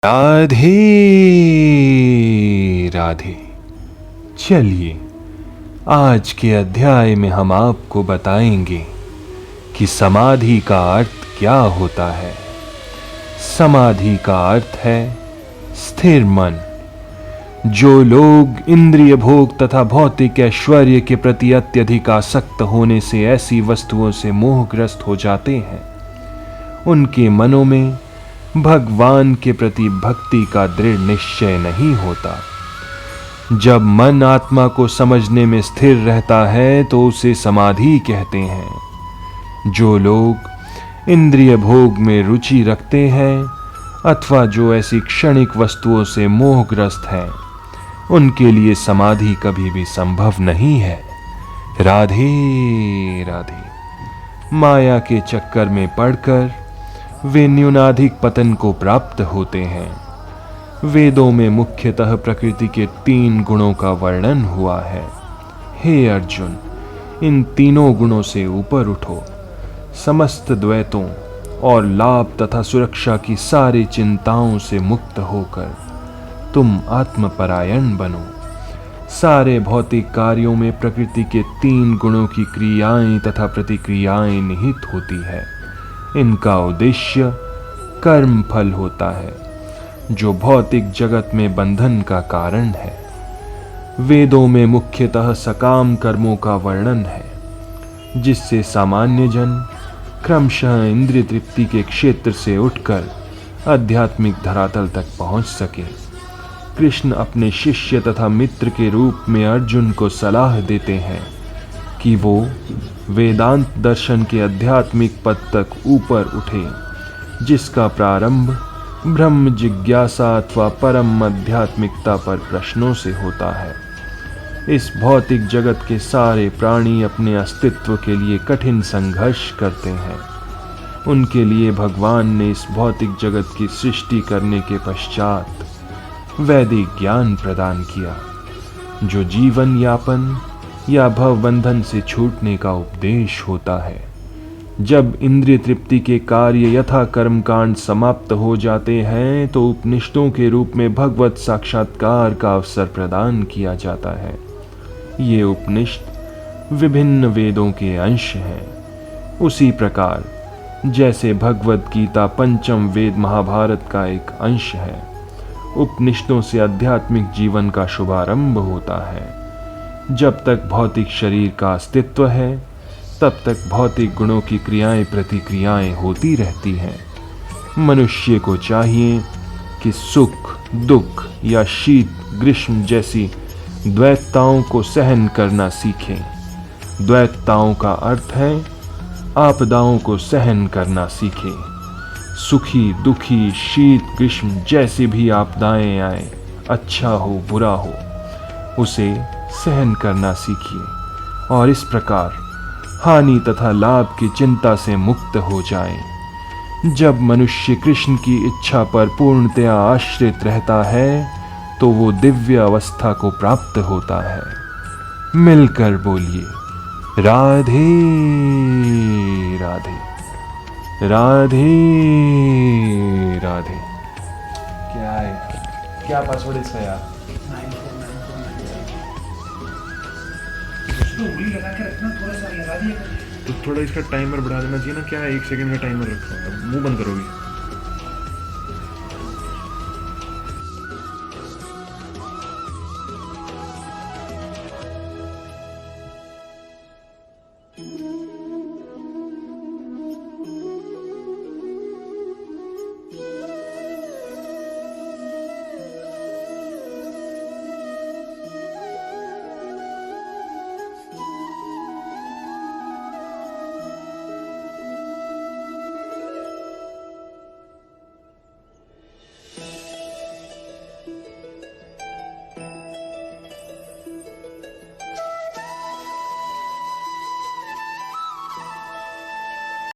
राधे राधे। चलिए आज के अध्याय में हम आपको बताएंगे कि समाधि का अर्थ क्या होता है। समाधि का अर्थ है स्थिर मन। जो लोग इंद्रिय भोग तथा भौतिक ऐश्वर्य के प्रति अत्यधिक आसक्त होने से ऐसी वस्तुओं से मोहग्रस्त हो जाते हैं, उनके मनों में भगवान के प्रति भक्ति का दृढ़ निश्चय नहीं होता। जब मन आत्मा को समझने में स्थिर रहता है तो उसे समाधि कहते हैं। जो लोग इंद्रिय भोग में रुचि रखते हैं अथवा जो ऐसी क्षणिक वस्तुओं से मोहग्रस्त हैं, उनके लिए समाधि कभी भी संभव नहीं है। राधे राधे। माया के चक्कर में पड़कर वे न्यूनाधिक पतन को प्राप्त होते हैं। वेदों में मुख्यतः प्रकृति के 3 गुणों का वर्णन हुआ है। हे अर्जुन, इन तीनों गुणों से ऊपर उठो। समस्त द्वैतों और लाभ तथा सुरक्षा की सारी चिंताओं से मुक्त होकर तुम आत्मपरायण बनो। सारे भौतिक कार्यों में प्रकृति के 3 गुणों की क्रियाएं तथा प्रतिक्रियाएं निहित होती है। इनका उद्देश्य कर्म फल होता है, जो भौतिक जगत में बंधन का कारण है। वेदों में मुख्यतः सकाम कर्मों का वर्णन है, जिससे सामान्य जन क्रमशः इंद्रिय तृप्ति के क्षेत्र से उठकर आध्यात्मिक धरातल तक पहुंच सके। कृष्ण अपने शिष्य तथा मित्र के रूप में अर्जुन को सलाह देते हैं कि वो वेदांत दर्शन के आध्यात्मिक पद तक ऊपर उठे, जिसका प्रारंभ ब्रह्म जिज्ञासा अथवा परम आध्यात्मिकता पर प्रश्नों से होता है। इस भौतिक जगत के सारे प्राणी अपने अस्तित्व के लिए कठिन संघर्ष करते हैं। उनके लिए भगवान ने इस भौतिक जगत की सृष्टि करने के पश्चात वैदिक ज्ञान प्रदान किया, जो जीवन यापन या भवबंधन से छूटने का उपदेश होता है। जब इंद्रिय तृप्ति के कार्य यथा कर्मकांड समाप्त हो जाते हैं तो उपनिषदों के रूप में भगवत साक्षात्कार का अवसर प्रदान किया जाता है। ये उपनिषद विभिन्न वेदों के अंश हैं। उसी प्रकार जैसे भगवत गीता पंचम वेद महाभारत का एक अंश है, उपनिषदों से आध्यात्मिक जीवन का शुभारंभ होता है। जब तक भौतिक शरीर का अस्तित्व है तब तक भौतिक गुणों की क्रियाएं प्रतिक्रियाएं होती रहती हैं। मनुष्य को चाहिए कि सुख दुख या शीत ग्रीष्म जैसी द्वैतताओं को सहन करना सीखें। द्वैतताओं का अर्थ है आपदाओं को सहन करना सीखें। सुखी दुखी शीत ग्रीष्म जैसी भी आपदाएं आए, अच्छा हो बुरा हो, उसे सहन करना सीखिए और इस प्रकार हानि तथा लाभ की चिंता से मुक्त हो जाएं। जब मनुष्य कृष्ण की इच्छा पर पूर्णतया आश्रित रहता है तो वो दिव्य अवस्था को प्राप्त होता है। मिलकर बोलिए राधे राधे राधे राधे। क्या है, क्या पासवर्ड इसका यार? तो थोड़ा इसका टाइमर बढ़ा देना चाहिए ना। क्या 1 सेकंड का टाइमर रखा है? मुंह बंद करोगे?